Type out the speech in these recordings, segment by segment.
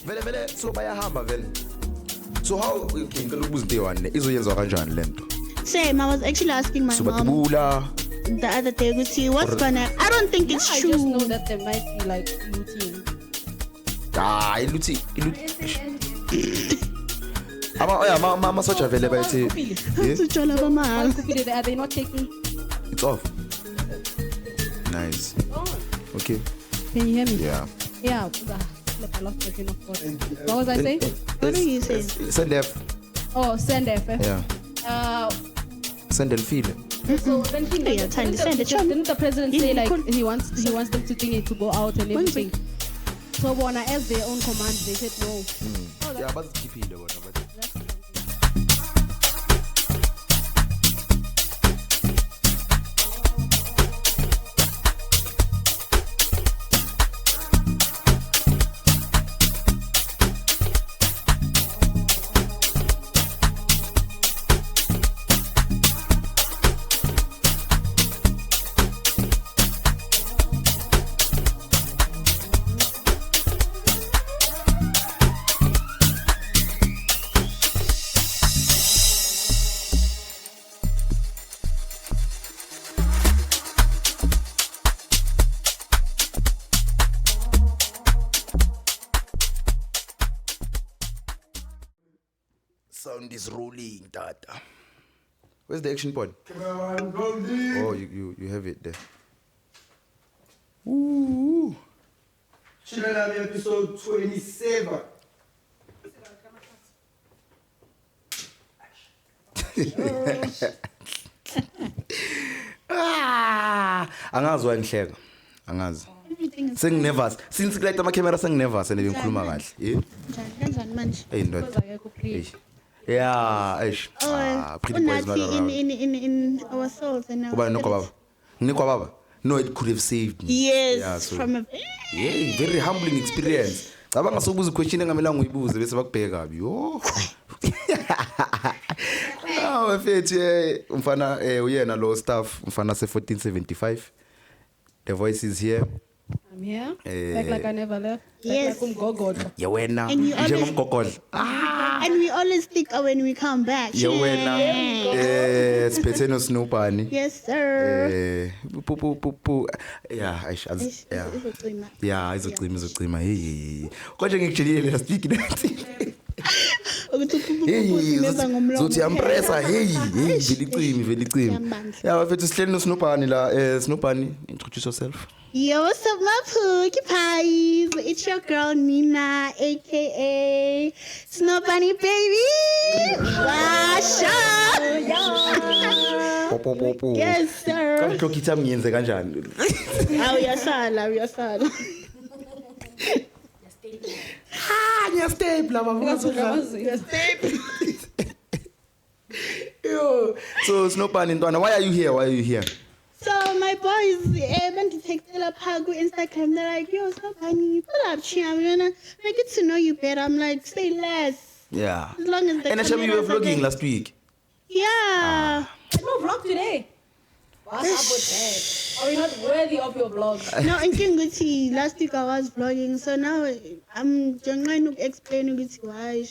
Vele so bayahamba vele. So how okay ngicela ukubuza into one izoyenza kanjani lento? Same, I was actually asking my So mom batubula the other day, what's gonna... I don't think it's I true. just know that there might be like looting. iluthi. Ama socha vele bayithi. Sithola bamahhala. Are they not taking? It's off. Nice. Okay. Can you hear me? Yeah. Yeah. Look, I lost my train of thought. What was I saying? What do you say? Send F. Oh, send F. Yeah. Send and feel. So then Yeah, time to send it. Didn't the president say like could- he wants them to think it to go out and everything? So when I asked their own commands, they said no. Yeah, but keep it but sound is rolling, Tata. Where's the action point? Oh, you have it there. Ooh. Channel episode 27. Angazi wangihleka. Angazi. Senginervous. Since kulayita ama camera senginervous and bengikhuluma kahle. Kanjani manje? Hey ndoda. Hey. Yeah, eish. Pretty boys not around. in our souls and our... Uba nokho baba. Ngikho baba. No, it could have saved me. Yes, Yeah, so- from a... Yeah, very humbling experience. Cabanga sokubuza question engamelanga uyibuze bese bakubheka kabi. Yo. Ah, mfethu umfana uyena lo staff umfana se 1475. The voice is here. I'm here. Back like I never left. Yes. Back like umgogodla. Ya wena And you always- njengomgogodla. And we always think when we come back. Ya wena siphethe no Snowbani. Yes, sir. Pu. Yeah, yeah. Izocima. Yeah, izocima. Hey. Konje ngikujelile last week nathi. Ukuthi Hey, uphumeza ngomlomo. zothi ampressa hey, vele icimi. Siyambandla. Yeah, bafethu sihleli no Snowbani la Snowbani, introduce yourself. Yo, what's up, my pookie pies? It's your girl Nina, aka Snow Bunny Baby. Washa. Popo. Yes, sir. Kanhlokitha ngiyenze kanjani? Uyasala. Ngiyastapler baba. Yo, so Snowbani ntwana, why are you here? So my boys, when they take the Pagu Instagram, they're like, yo, Snow Bunny, pull up, Chiam, I get to know you better. I'm like, say less. Yeah. As long as the And I said you were cameras are vlogging there. last week. Yeah. No vlog today. What's up with that? Are we not worthy of your vlog? No, in Kinguti, last week I was vlogging, so now I'm trying to explain why,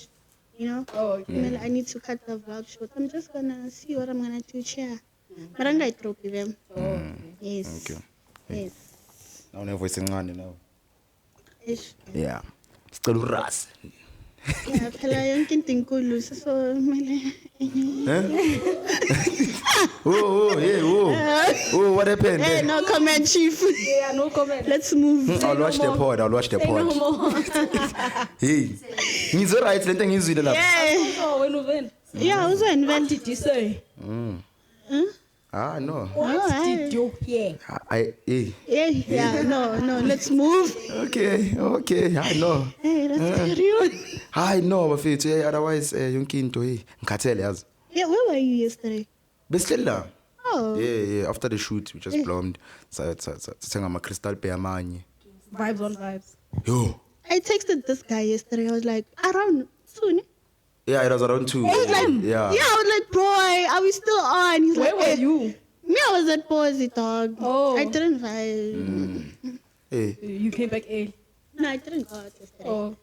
Oh, okay. I need to cut the vlog short. I'm just gonna see what I'm gonna do here. But I'm gonna drop them. Yes. Okay. Yes. Now ne voice encane now. Ish. Yeah. Sicela uras. Yeah, phela yonke into inkulu so kumele. Oh, what happened? Hey, no comment, chief. Yeah, no comment. Let's move. I'll watch the pod. Say no more. Hey. Ngizwe right lento engizwile lapha. Yeah. Oh, when we win. Yeah, who's What invent? did you say? Ah, no. What did you hear? Yeah, no, let's move. Okay. I know. Hey, let's carry on. Hayi no bafethu otherwise yonke into ngikhathele yazi. Yeah, where were you yesterday? Besihleli la. Oh. Yeah, after the shoot we just blonde. Sathenga ama crystal bear amanye. Vibes on vibes. Yo. I texted this guy yesterday. I was like, around soon. Yeah, it was around 2. I was like, yeah. I was like, boy, are we still on? He's Where like, were you? Me, I was at Boise, dog. Oh. I didn't vibe. Hey. You came back early. No, I didn't go out yesterday. Oh.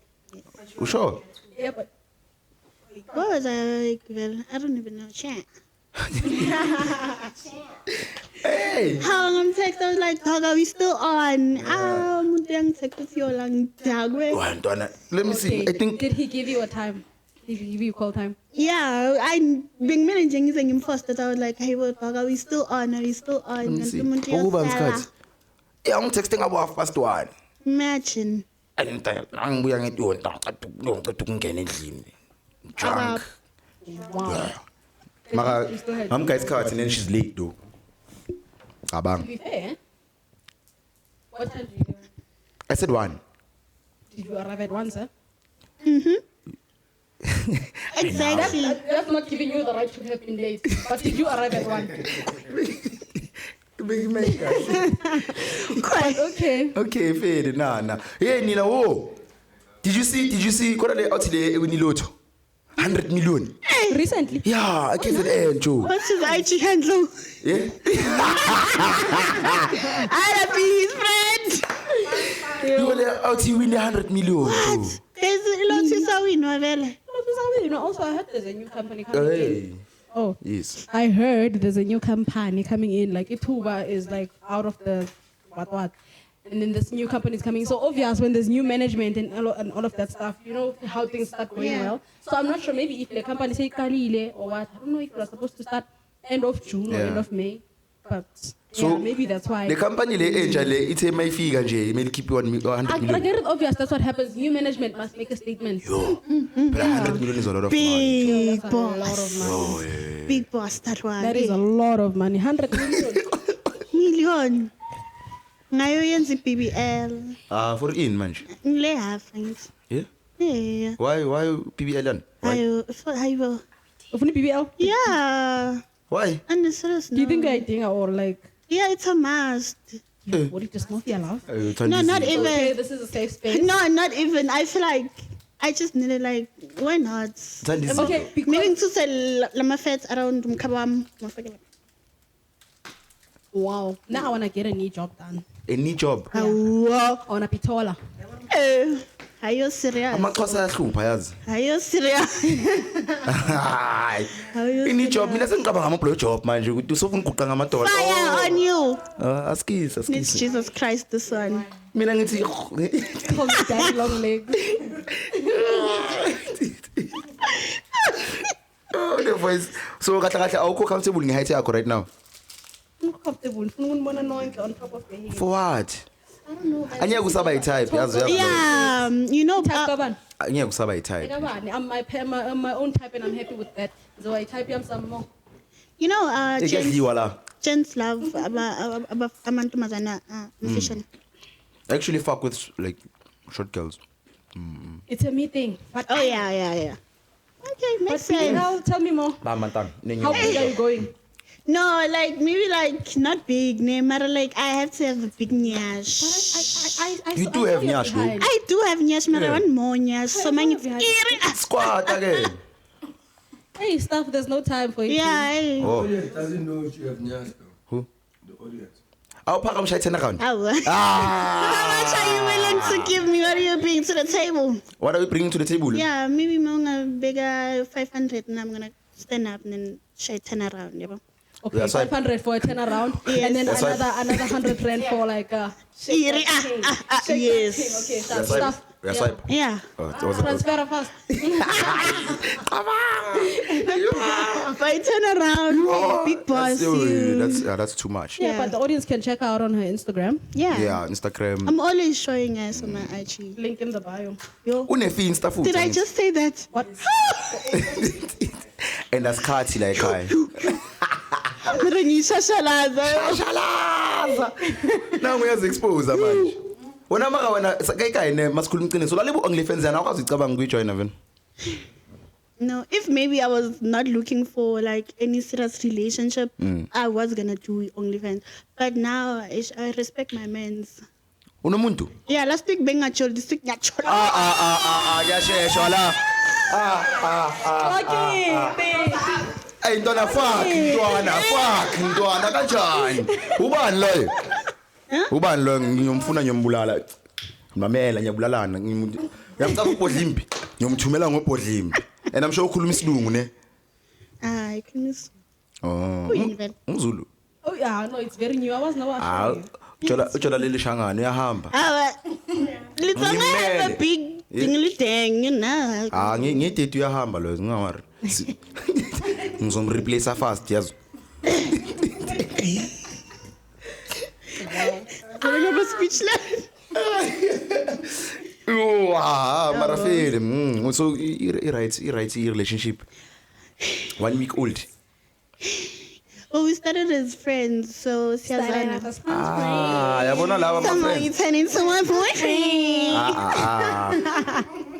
Sure. Yeah, but What was I like? Well, I don't even know. Chat. Hey. How long text? I was like, dog, are we still on? Text you lang dagwe. Let me see. I think Did he give you a time? Did he give you call time? Yeah, I being managing saying him first that I was like, hey, what dog, are we still on? Are we still on? let me see. And the Ukuba Muntio ngisikhathi. Yeah, I'm texting about 1:30. Imagine. Angibuya ngithi yona ngiqeda ukungena endlini. Drunk. Wow. Mara, You still had- I'm guys cut and then she's late though. To Abang. be fair, what time did you go? I said 1. Did you arrive at 1, sir? Exactly. That's not giving you the right to have been late. But did you arrive at 1? Okay. Okay, fair. Nah. Hey, Nina, whoa. Did you see Korale out there with Niloto? 100 million. Recently? Yeah, I can't say Joe. What's his IG handle? Yeah. I'll be his friend. You were out here winning 100 million. Joe. There's a lot to say, no, well. You know, also I heard there's a new company coming in. Hey. Oh, Yes. I heard there's a new company coming in. Like Ituba is like out of the what, and then this new company is coming. So obvious when there's new management and all of that stuff. You know how things start going Yeah. well. So I'm not sure maybe if the company say Kalile or what. I don't know if it was supposed to start end of June or Yeah. end of May, but So, yeah, maybe that's why. The company le enja le ithe mayifika nje imele keep 100 I million. get it obvious. That's what happens. New management must make a statement. Yo. But 100 million is a lot of money. Big That's a lot of boss. money. Oh, yeah. Big boss, that one. That is a lot of money. 100 million. Million. Ngayon yan si PBL. For in manje. Ngile half, thanks. Yeah. Yeah. Why PBL dan? Why? Ayo. Ofuni BBL? Yeah. Why? And serious. Do you think I think or like Yeah, it's a must. what if just mafia love? No, not Okay, even. this is a safe space. No, not even. I feel like I just needed like, why not? Okay, because Maybe to sell lama fats around Mkabam. wow. Now I wanna get a new job done. Any job. Wow. I wanna pitola. Are you serious? Amaxhosa ayahlupha yazi. Are you serious? Hayi. Are you Any job mina sengicabanga ama blow job manje ukuthi usofuna ukuqa ngamadola. Fire on you. Askisi. It's Jesus Christ the Son. Mina ngithi Call me daddy long legs. oh the voice. So kahle awukho comfortable nge-height yakho right now. I'm comfortable. Ngifuna ukunibona nonke on top of the head. For what? I don't know. Angeke usaba i-type yazi yazi. Yeah, you know. Kabani. Angeke usaba i-type. Kabani. I'm my own type and I'm happy with that. So I type him some more. You know, Ekudliwa la. gents love amantombazana musician. I actually fuck with like short girls. It's a me thing. But Oh yeah. Okay, But makes sense. now tell me more. Mantang. How big are you going? No, like maybe like not big name, but like I have to have a big nyash. You do have nyash, though. I do have nyash, but I Yeah. want more nyash. So many. Squat again. Hey, stuff. There's no time for it. Yeah. Oh. Audience doesn't know if you have nyas though. Who? The audience. Awuphaka umshaya 10 account. How Ah. much are you willing to give me? What are you bringing to the table? What are we bringing to the table? Yeah, maybe I'm gonna bigger 500 and I'm gonna stand up and then try 10 around. Yeah. Okay, Yeah, so I- 500 for a turnaround, Yes. and then That's why- another 100 rand for like Yes. Okay, stuff. Yeah, swipe. Yeah. It was a Transfer fast. If I turn around, big boss. that's too much. Yeah, Yeah. but the audience can check out on her Instagram. Yeah. Yeah, Instagram. I'm always showing us on my IG. Link in the bio. Yo. Unefi Insta futhi. Did I just say that? What? And that's Kati like hi. Shalaza. Now uyazi expose manje. Wena maka wena kayikayi ne masikhuluma iqiniso. Lalibu OnlyFans yana akwazi ucabanga ukuyijoina vena. No, if maybe I was not looking for like any serious relationship, I was gonna do OnlyFans. But now I respect my mans. Unomuntu? Yeah, last week bengacho, this week ngacho. Kuyasheshwa la. Hey ntwana fuck ntwana kanjani? Ubani loyo? Ubani loyo ngiyomfuna ngiyombulala. Mamela ngiyabulalana Yamthatha uBhodlimbi. Ngiyomthumela ngoBhodlimbi. And I'm sure ukhuluma isilungu ne. I can Oh. Umzulu. Oh yeah, no, it's very new. I was never Ah, utshola leli shangano uyahamba. Let's have a big dingly dang, you know. Ah, ngididi uyahamba lo ngingawari. Ngizomreplace fast yazo. I never speechless. Oh, marafeli. So I writes relationship. 1 week old. Well, we started as friends, so siyazana. Yabona laba my Someone you friends. turn into my boyfriend.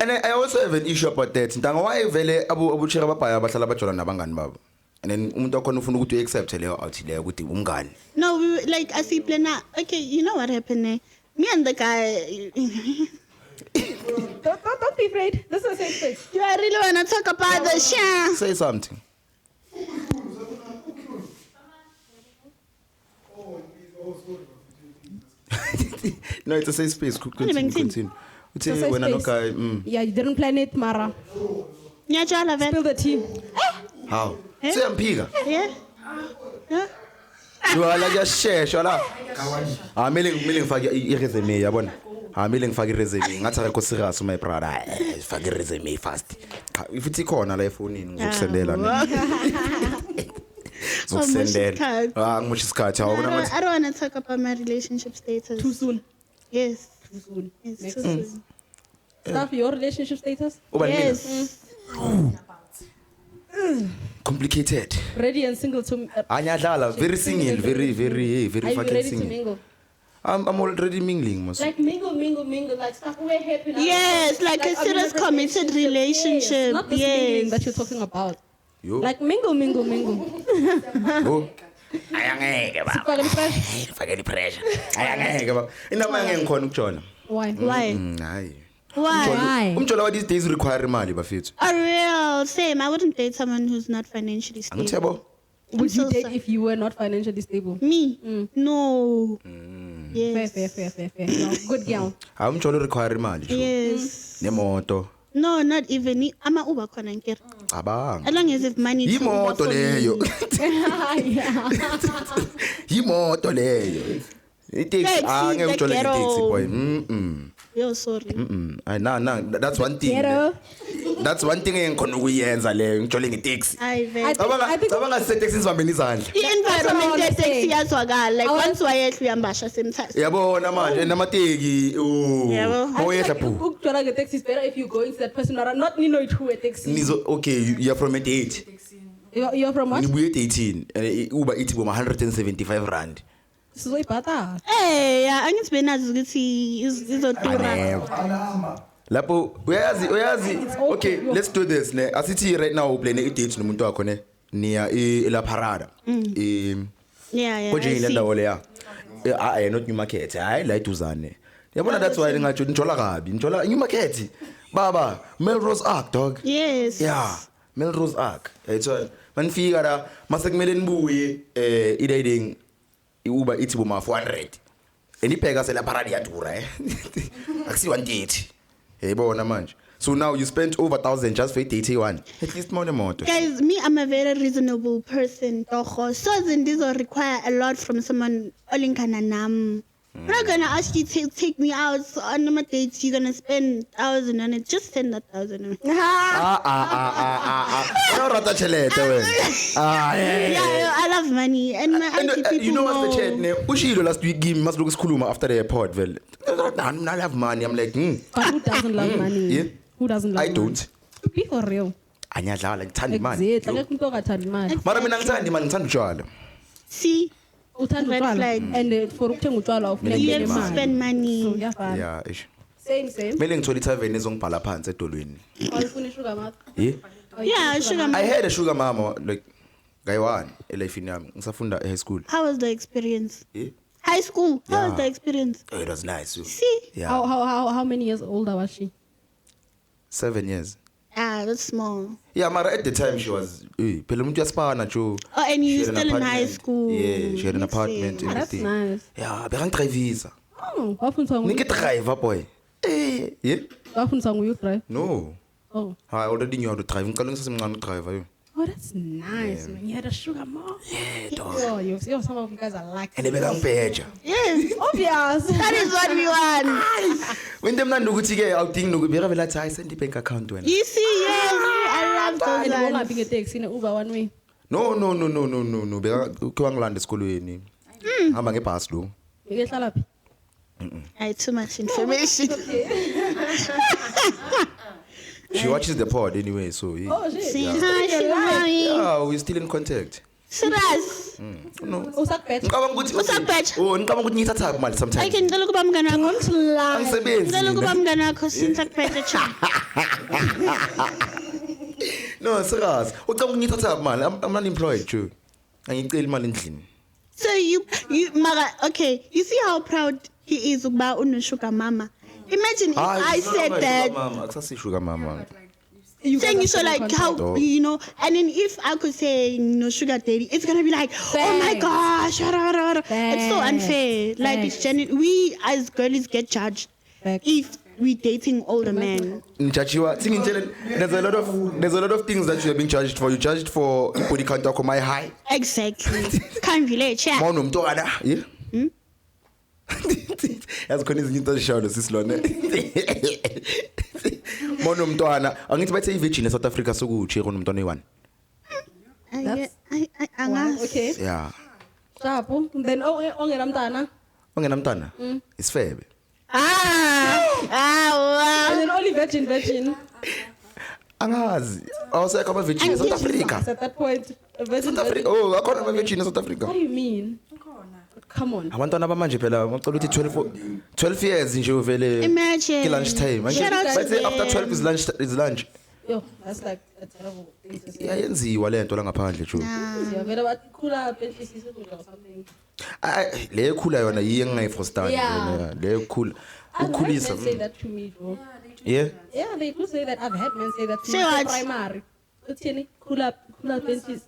And I also have an issue about that. Ntanga why vele abuchira babhaya bahlala bajola nabangani babo. And then umuntu akhona ufuna ukuthi accept leyo out leyo ukuthi umngani. No, we were like I see plan. Okay, you know what happened there? Me and the guy. Don't be afraid. This is a safe space. Do I really wanna talk about the show? Say something. No, it's a safe space. Continue. Bengitsini? It's a Uthi safe wena no space. guy. Yeah, you didn't plan it, Mara. Ngiyajala Spill vele. the tea. How? Siyamphika. Yeah. Yeah. Wala kuyashesha la. Mele ngifake iresume yabona. Mele ngifake iresume. Ngathi akho serious my brother. Fake iresume fast. Cha, ifuthi khona la efonini ngizokusendela mina. Ngizokusendela. Ngimusha isikhathi awubona I don't want to talk about my relationship status. Too soon. Yes. Too soon. It's Makes too sense. soon. Stuff your relationship status? Uba mina. Yes. Complicated. Ready and single to Anyadlala, very single, very Are you fucking ready to single. mingle? I'm already mingling, mos. Like mingle, like stuff we're happy. Yes, like a I'm in serious committed relationship. Yes, not this Yes. mingling that you're talking about. Yo. Like mingle. Oh. Ayangeke ba. Sifaka i-pressure. Fake the pressure. Ayangeke ba. Inama ngeke ngikhona ukujona. Why? Why? Hayi. Why? Umjola wa these days require imali bafethu. A real same. I wouldn't date someone who's not financially stable. Angithebo. Would you so date sorry. if you were not financially stable? Me? No. Yes. Fair. No, good girl. Umjola require imali. Yes. Nemoto. No, not even. I'm a Uber khona nkere. Abang. As long as if money to Uber Imoto for me. leyo. Yeah. Imoto leyo. Itaxi Taxi, angeke the ujole ghetto. itaxi boy. Yo, sorry. Ay na that's one thing. Ghetto. That's one thing engikhona ukuyenza leyo ngijole ngetaxi. I I bet. think- Cabanga setaxi sibambeni izandla. I-environment That's what I yeteksi was iyazwakala. Like I was- once wayehla uyambasha semthatha. Yabona manje namateki Yabo. mawuyehla Like, phu. ukujwala nge-taxi is better if you go into that person or not ninoyi-two taxi. Nizo okay you're from a date. You're from what? Nibuye 18 and Uber ithi boma 175 rand. Sizoyibhatala. Hey, angithi benazi ukuthi izodura. Lapho uyazi okay let's do this ne asithi right now uplan a date nomuntu wakho ne niya la parada. Yeah. Konje I ile see. ndawo leya. Not New Market. Hayi la iduzane. Yabona that's why ngathi njola kabi. Njola New Market. Baba, Melrose Arc dog. Yes. Yeah, Melrose Arc. Yayithola. Manifika la mase kumele nibuye i-riding iUber ithi boma 400. Enibheka sela parade yadura Akusi 130. Yayibona manje. So now you spent over 1,000 just for a one. At least more motor. Guys, me, I'm a very reasonable person. So then this will require a lot from someone. I'm not gonna ask you to take me out on my dates. You're gonna spend 1,000 on it. Just send that 1,000 on it. No rata chelete wena. Yeah, I love money, and my auntie people You know what's the chat know. ne? Ushilo last week give must look sikhuluma after the airport vele. I love money. I'm like, But who doesn't love money? Yeah. Who doesn't love I money? don't. Be for real. Anyadlala ngithanda imali. Exactly. Akekho umuntu ongathandi imali. Mara mina ngithanda imali ngithanda utshwala. See, Uthanda Red utshwala. flag. And for ukuthenga utshwala Mina you ufuneka have to imali. spend money. So yafana. Yeah, ish. Same. Mele ngithola itavern ezongibhala phansi edolweni. Awufuni sugar mama? Yeah. Yeah, sugar I mama. had a sugar mama like guy one elifini yami. Ngisafunda high school. How was the experience? Yeah. High school. How was Yeah. the experience? Oh, it was nice. See, Yeah. How many years older was she? 7 years. that's small. Yeah, mara at the time she was phela umuntu uyasipana jo. Oh, and She you had an still in high apartment. school. Yeah, she had an Let's apartment see. and That's everything. nice. Yeah, bekangidrivisa. Oh, wafundiswa Nike driver boy. Yeah. Wafundiswa nguye ukudrive. No. Oh. I already knew how to drive. Ngicela ngisesemncane ukudrive yo. Oh, that's nice, man. You had a sugar mom. Yeah, dog. Oh, some of you guys are lucky. And bekangibheja. Yes. Obvious. That is what we want. Wento emnandi ukuthi ke awudingi nokubeka vela hayi send ibank account wena. You see, yes, I love And those we're ones. being a taxi in Uber one way. No. Beka ke wangilanda esikolweni. Hamba ngebus lo. You get laphi? Too much information. She watches the pod anyway, so yeah. Oh, shit. See, hi, Shimami. Yeah, we're still in contact. Serious. No. Usakubetha. Ngicabanga ukuthi Usakubheja? Oh, ngicabanga ukuthi ngithatha imali sometimes. Okay, ngicela ukuba mngane wakho. Angisebenzi. Ngicela ukuba mina. mngane wakho since akuphethe cha. No, serious. Ucabanga ukuthi ngithatha imali. I'm unemployed, too. Angicela imali endlini. So you, Maga, okay, you see how proud he is about unosugar mama. Imagine if I said that. Mama, akusasishuka mama. Saying so like how you know, and then if I could say no sugar daddy, it's gonna be like, oh my gosh, it's so unfair. Like it's we as girls get judged if we dating older men. Njajiwa, there's a lot of things that you have been charged for. You charged for body count of my high. Exactly. Can't relate, yeah. Mono mntwana, yeah. Yazi khona izinto ezishawulo sisilone. Mono mntwana, angithi bathe ivirgin eSouth Africa sokuthi khona umntwana oyi1. Okay. Yeah. Chapo. Then ongena mntana. Ongena mntwana? Isifebe. Wow. And then only virgin. Angazi. Awusekho ama virgin eSouth Africa. At that point, a virgin. South Africa. Oh, akhona ama virgin eSouth Africa. What do you mean? Come on. Abantwana abamanje phela ngicela ukuthi 12 years nje uvele Imagine. ke lunch time. Shout out to Bathi after them. 12 is lunch. Yo, that's like a terrible thing to say. Iyayenziwa lento la ngaphandle Joe. Yeah, vele bakhula benhlisi or something. Le ekhula yona yiye engingayifostani Yeah. le ekhula I've heard ukhulisa. men say that to me, bro. Yeah. Yeah, they do say that. I've had men say that to Say me. what? Primary. Uthini? Khula benhlisi.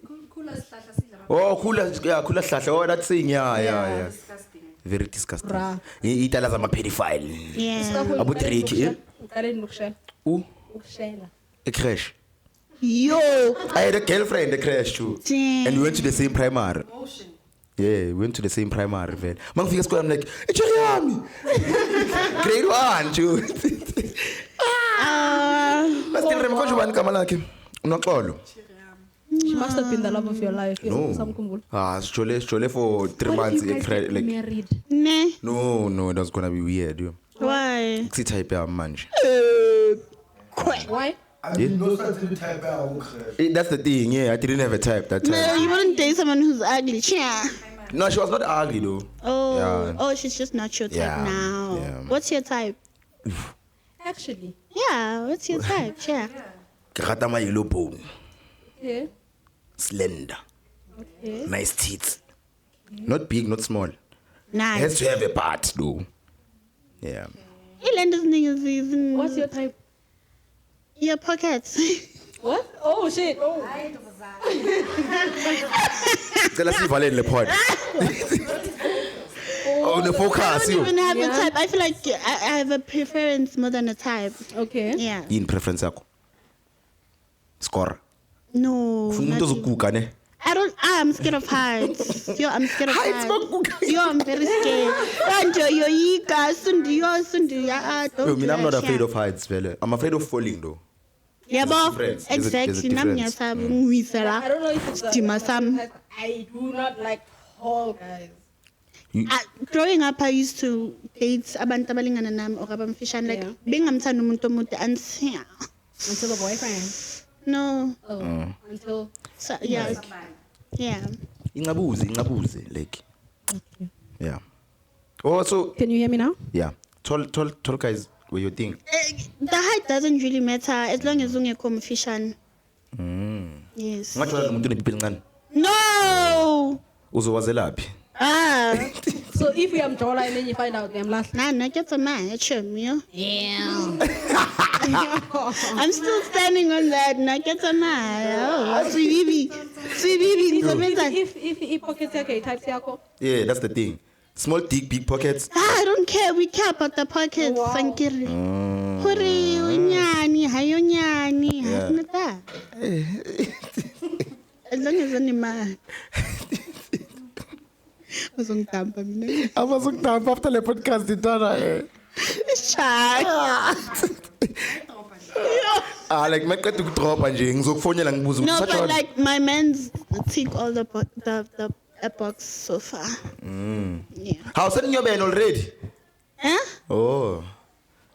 Oh khula hlahla. Oh that thing yeah. Very disgusting. Bra. Itala zama pedophile. Yeah. Abu tricky. Uqale nokushela. Ukushela. A crash. Yo. I had a girlfriend a crash too. Damn. And we went to the same primary. Yeah, we went to the same primary vele. Mangifika school I'm like, "Ejeri yami." Grade 1 too. But still remember ubani igama lakhe? Unoxolo. She must have been the love of your life. No. Samkhumbula. Sijole for 3 What if months you guys get like married? Ne. no, that's gonna be weird. Yo. Why? Si type ya manje. Why? I didn't know something to type out. That's the thing. Yeah, I didn't have a type that No, time. you wouldn't date someone who's ugly. Yeah. No, she was not ugly though. Oh, Yeah. oh, she's just not your type Yeah, now. yeah. What's your type? Actually. Yeah, what's your type? Yeah. Ke rata ma yellow bone, Yeah. slender, Okay. nice teeth. Not big, not small. Nice. Has to have a part though. Yeah. Ilanda's niggas even What's your type? your pockets. What? Oh shit. Oh. Cela sivale le pod. Oh, the I focus don't you. even have a Yeah. type. I feel like I have a preference more than a type. Okay. Yeah. In preference yakho. Score. No. Umuntu nothing. ozokuka ne. I'm scared of heights. Yo, I'm scared of Heights, heights. makuka. Yo, I'm very scared. Kanjo, yo, yika, sundi, ya, Yo, don't me, do I'm not that afraid shit. of heights, vele. I'm afraid of falling though. Yeah, There's a but difference. There's a exactly. Nam difference. ngiyasabi I ngiwisela. don't know if it's Stima sam. I do not like tall guys. Growing up, I used to date abantu abalingana nami or abamfishane. Like, Yeah. bengamthanda umuntu omude until Until the boyfriend. no. Oh. Until. So, yeah. Yeah. Ingabuze like. Yeah. Oh, so Can you hear me now? yeah. Tall guys were your thing. The height doesn't really matter as long as ungekho mfishane. Yes. Ngathola umuntu nepipi encane. No. Uzowazelaphi? So if we am taller and then you find out I'm last. Nah, no, get a match, yo. Yeah. I'm still standing on that. No, get a match. Oh, sweetie. If pockets yake types yako. Yeah, that's the thing. Small dick, big pockets. I don't care. We care about the pockets. Wow. Thank you. Hurry, abazongidampa mina. Abazongidampa after le podcast itana. Shy. Like maqeda ukudropa nje ngizokufonela ngibuza No, ukuthi but like my man's tick all the box so far. Yeah. how seniyobena already? Huh? Oh.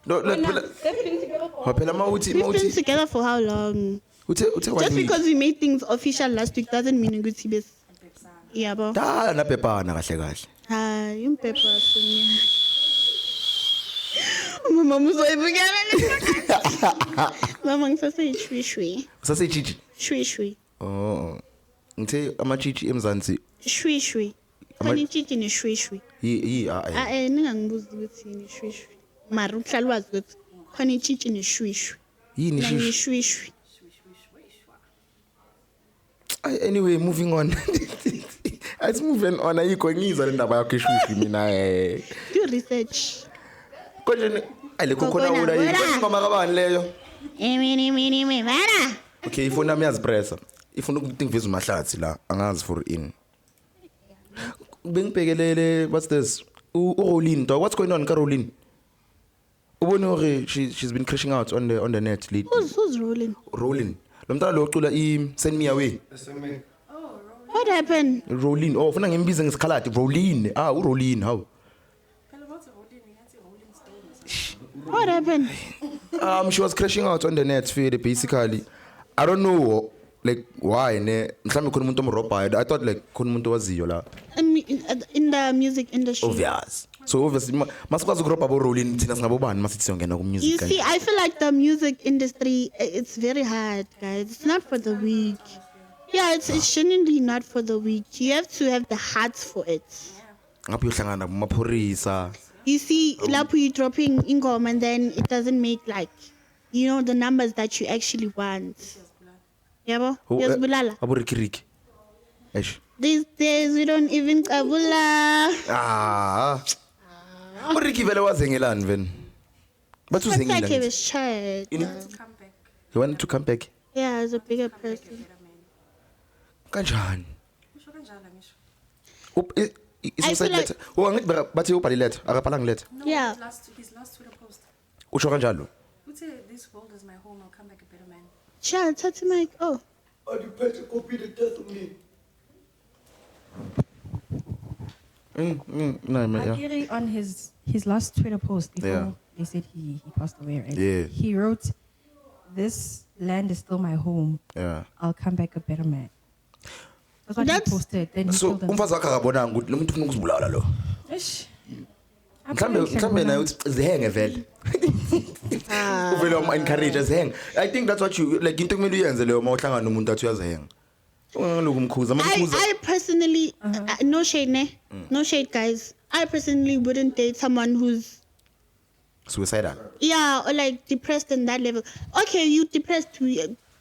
No, They've phela been together for phela mawuthi We've been together for how long? uthe 1 Just week. because we made things official last week doesn't mean ukuthi bes. Yeah, bo. Da nabhebhana kahle kahle. Hayi, umpepha wasunya. Mama muzoyibukela. Mama ngisase shwi. Usasejiji. Shwi. Oh. Ngithe amajiji emzansi Shwi. Khona itshitshi neshwi. yi Ningangibuza ukuthi yini shwi. Mara uhlala wazi ukuthi khona itshitshi neshwi. yini shishi. Shwi. Anyway, moving on. Let's move on. Ayikho ngizwa le ndaba yakho ishwishi mina Do research. konje ayikho khona Khona ula yini ula. ingoma kabani leyo? Mini bana. Okay, ifuna yami yazipressa. Ifuna ukuthi ngiveze umahlathi la angazi for in. Bengibhekelele what's this? Rolin, dog. What's going on Caroline? Ubone hore she's been crashing out on the net lately. Who's rolling? Rolling. Lo mntana lo ucula Send Me Away. What happened? Rolling. Oh, ufuna ngimbize ngesikhalati. Rolling. Rolling. How? What happened? She was crashing out on the net feed basically. I don't know like why ne mhlambe khona umuntu omrobhayo. I thought like khona umuntu waziyo la. In the music industry. Obvious. So obviously masikwazi ukurobha bo Rolling thina singabobani masithi siyongena ku You music. see, I feel like the music industry, it's very hard, guys. It's not for the weak. Yeah, it's genuinely not for the weak. You have to have the heart for it. Ngapha uyohlangana kumapholisa. You see, lapho you dropping ingoma and then it doesn't make like, the numbers that you actually want. Yabo? Yazibulala. Abo Ricky. Eish. These days we don't even qabula. Ricky vele wazengelani veni? Bathi Looks like he uzengile. was shy. He wanted to come back. Yeah, as a bigger person. Kanjani? I feel like- Angithi bathi ubhali letter, akabhalanga letter. Yeah. His last Twitter post. Usho kanjalo. Would say this world is my home. I'll come back a better man. Sure, touch Mike. Oh. Oh, the person copied the death of me. No, man, yeah. Agiri on his last Twitter post before Yeah. they said he passed away, right? Yeah. He wrote, "This land is still my home. Yeah. I'll come back a better man." That's what That's- he posted. Then he So killed himself. umfazi wakhe akabonanga ukuthi lo muntu ufuna ukuzibulala lo. Ish. Mhlambe naye uthi zihenge vele. Uvele encourage zihenge. I think that's what you like into kumele uyenze leyo mawuhlangana nomuntu athi uyazihenga. Ungaloku umkhuza, mamkhuza. I personally, no shade, ne? No shade, guys. I personally wouldn't date someone who's, Suicidal. yeah, or like depressed in that level. Okay, you depressed,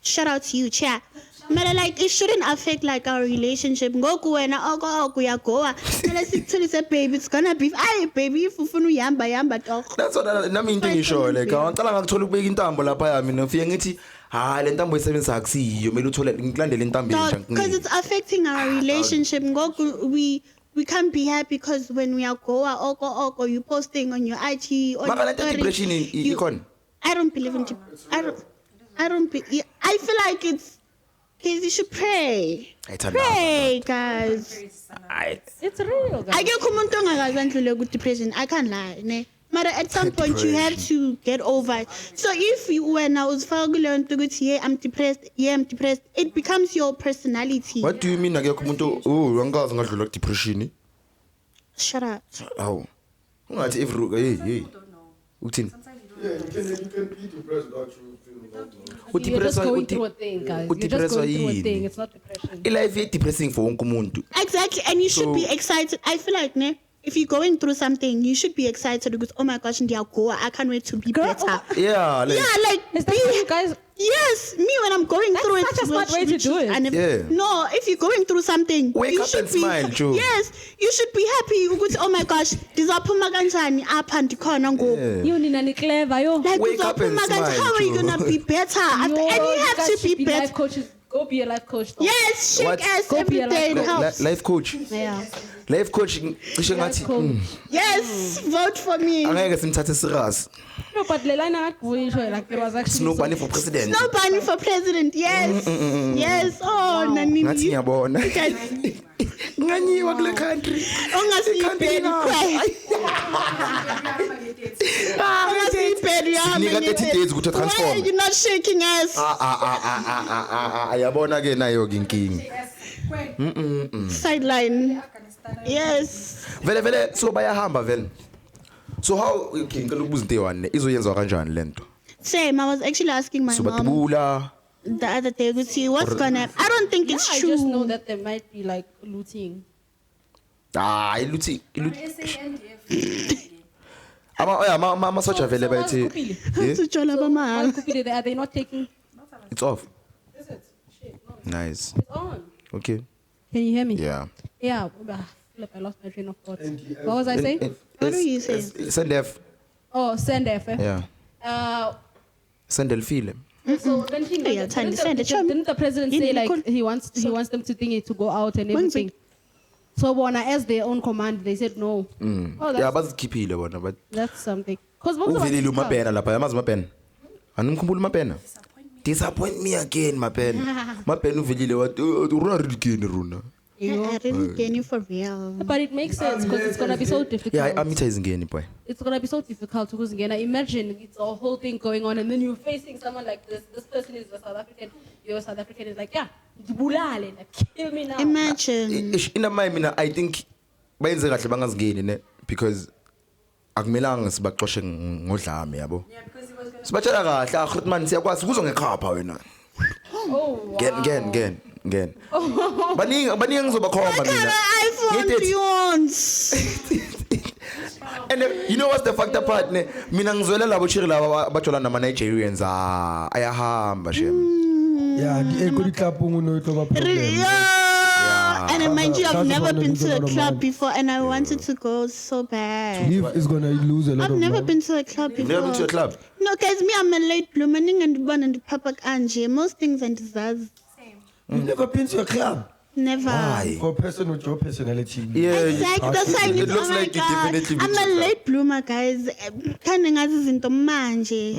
shout out to you, chair. But like, it shouldn't affect like our relationship. Ngoku wena oko uyagoa. Let's say, baby, it's gonna be, aye, baby, if ufuna uyamba toch. That's what nami into ngisho like ngicala ngakuthola ukubeka intambo lapha yami nofike ngithi le ntambo isebenzisa akusiyo mele uthole ngilandele intambo entsha Because it's affecting our relationship. Ngoku we can't be happy because when we are goa oko you posting on your IG on maka your lento story, depression you- ikhona. I don't believe in I don't I feel like it's kids, you should pray. Pray, guys. It's real, guys. Akekho umuntu ongakaze andlule ku-depression. I can't lie, ne? But at some point you have to get over it. So if you when I was learn to go to I'm depressed, it becomes your personality. What do you mean akekho umuntu angikaze ngadlula ku depression? Shut up. Awu. Ungathi every hey. Uthini? Yeah, you can be depressed without you feeling that. You're just going through a thing, guys. You're just going through a thing. It's not depression. Life is depressing for wonke umuntu. Exactly, and you should be excited. I feel like, ne, if you're going through something, you should be excited because, oh my gosh, I can't wait to be better. Yeah, like Yeah, like, Is that how you guys? yes, me when I'm going That's through such it. a smart way to do it. Yeah. No, if you're going through something, Wake you up should and be, smile, Joe. yes, you should be happy. Ukuthi, oh my gosh, ndizaphuma kanjani apha ndikhona ngoku. You nina ni clever, yo. Like, Wake up and uzaphuma kanjani, smile, how are you Joe. gonna be better? And Yo, you have guys to should be life better. coaches. Go be a life coach. Though. Yes, shake What? ass Go be every a day. It life helps. life coach. Yeah. Life coaching cishe Life ngathi coach. Yes, vote for me. angeke simthathe serious. No, but the line I like it was actually Snow bunny for president. No bunny for president. Yes. Yes. Oh, Ngathi Nanini. ngiyabona. Nganyiwa kule country. Ongasiyibheli cry. Ongasiyibheli yami. Sinika 30 days ukuthi Why transform. are you not shaking us? Ayabona ke nayo ke inkingi. Sideline. Yes. Vele so bayahamba vele. So how okay ngicela ukubuza into eyi-1 izoyenziwa kanjani lento? Same. I was actually asking my So mom batibula. the other day. We see what's gonna. I don't think it's I true. just know that there might be like looting. Iluthi. Ama soja vele bayithi. Sitshola bamahhala. Are they not taking? It's off. Is it? Shit, no. Nice. It's on. Okay. Can you hear me? Yeah. Yeah. Flip, I lost my train of thought. What was I saying? What do you say? Send F. Oh, send F. Yeah. Send Elfile. So then she Yeah, tiny send it. didn't the president You say need to like he wants them to think it to go out and When's everything? So when I asked their own command, they said no. Oh, Yeah, that's, bazikhiphile bona but that's something. Because most of us uvelile umapena lapha yamazi umapena. Animkhumbula umapena? Disappoint me again mapena. Mapena uvelile wathi runa ridikeni runa. I really getting you for real. But it makes sense because it's gonna be so difficult. Yeah, amitha izingeni boy. It's gonna be so difficult because again, imagine it's a whole thing going on, and then you're facing someone like this. This person is a South African. You're a South African. Is like, yeah, bulale, like, kill me now. Imagine. Ina mina I think bayenze kahle bangazingeni ne because akumelanga sibaxoshe ngodlame yabo. Sibatshela kahle akhutman siyakwazi kuzongekhapha wena. Oh, wow. Gen. Baningi ngizobakhomba mina. iPhone Ngithi- do you want? And you know what's the factor part ne? Mina ngizwela labo chiri laba bajola nama Nigerians ayahamba shem. Yeah, the equity club no to Really? problem. Yeah. And mind you, I've That's never about been the to a little club amount. before, and I wanted to go so bad. Leave is gonna lose a lot I've of never money. been to a club before. Never been to a club? No, guys, me, I'm a late bloomer. And born in the Papa Anje. Most things and desires. You've never been to a club. Never. Why? For a person with your personality. Yeah, Exactly. That's why I it need looks oh my like you God. definitely I'm been to a a club. late bloomer, guys. Kind of izinto manje.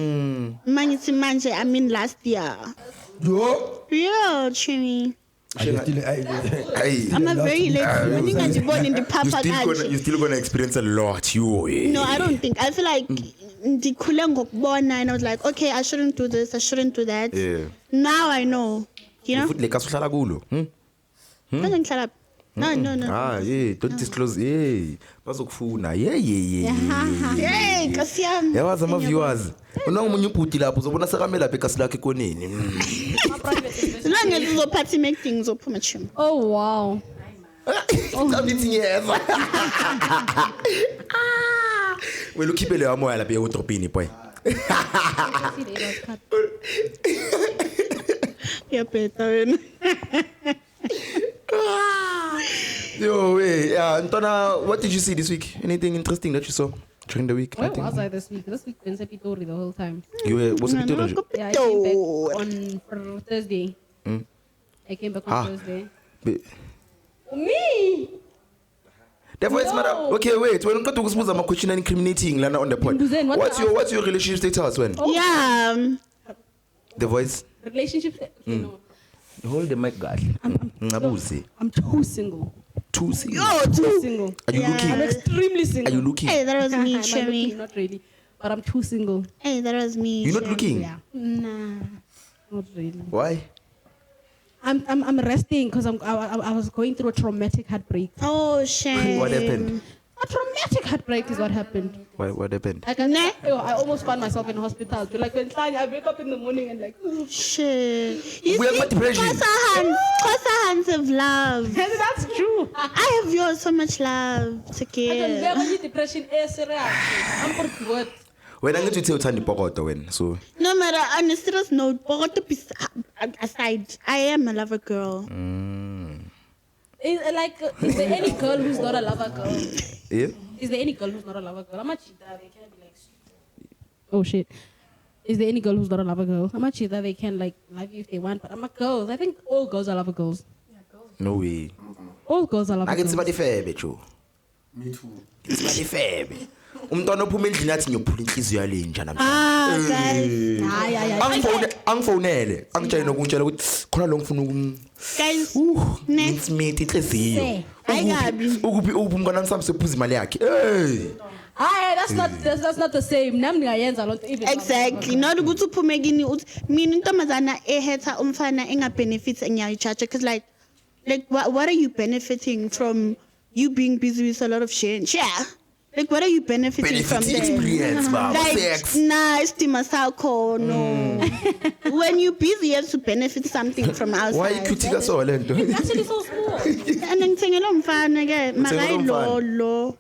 Manje, I mean last year. Yo. Real, Chimmy. Hey, I'm a very late bloomer. Ninga born in the Papa you're Anje. still gonna experience a lot. No, I don't think. I feel like ndikhule ngokubona and I was like, okay, I shouldn't do this, I shouldn't do that. Yeah. Now I know. You know? Futhi lekasi uhlala kulo. Kanje ngihlala. No. Yeah, don't disclose. Yeah. Bazokufuna. Yeah. Hey, Nkosi yami. Yawazi ama viewers. Unomunye ubhuti lapho uzobona sekamela lapha ekasi lakhe konini. Silanga sizophatha i-making ngizophuma chim. Oh wow. Ngithi ngiyeza. Wena ukhiphe leyo moya lapha eWardrobe boy. Yeah, better wena. Yo, hey, yeah, Ntona, what did you see this week? Anything interesting that you saw during the week? Where Nothing? was I this week? This week been Sepitori the whole time. You were was it Pitori? Yeah, I came back on Thursday. I came back on Thursday. Me? Therefore, it's matter. Okay, wait. When you to a question and incriminating Lana on the point. Mbuzen, what What's your relationship status when? Yeah. The voice. Relationship? Okay, no. Hold the mic, God. Ngabuzi. I'm too single. Too single. Too single. Are you Yeah. I'm looking? extremely single. Are you looking? Hey, that was me, Am I looking? Chimmy. Not really. But I'm too single. Hey, that was me. You're not looking. Yeah. Nah. Not really. Why? I'm resting because I was going through a traumatic heartbreak. Oh, shame. What happened? A traumatic heartbreak is what happened. What happened? Like I almost found myself in hospital. Like when I wake up in the morning and like, Shit. You We have see, got depression. Kosa hands of love. that's true. I have yours so much love to I can give. never need depression. Serious. I'm for what? When I get to tell Tandi Pokoto when so No matter, on a serious note, aside, I am a lover girl. Is there any girl who's not a lover girl? yeah. Is there any girl who's not a lover girl? I'm a cheater. They can't be like. Oh shit. Is there any girl who's not a lover girl? I'm a cheater. They can like love you if they want, but I'm a girl. I think all girls are lover girls. No way. All girls are Ake tsiba Labradors. difebe Joe. Me too. Tsiba difebe. Umntwana ophuma endlini athi ngiyophula inhliziyo yale nja namhlanje. Ah, guys. Angifonele, angitshela nokuntshela ukuthi khona lo ngifuna Guys, nginsmith inhliziyo. ayikabi. Ukuphi umntwana sami sephuza imali yakhe. Hey. Ah, that's not the same. Nami ngayenza lot even. Exactly. Not ukuthi uphume kini uthi mina intombazana ehetha umfana enga benefits engiyayichacha because like what are you benefiting from you being busy with a lot of shit? Yeah. Like what are you benefiting from Benefit there? experience, baba. Like Sex. nice sakho no. When you busy you have to benefit something from outside. Why ikhuthika so lento? Actually so small. And ngithengela umfana ke Uthengela umfana? makayilolo.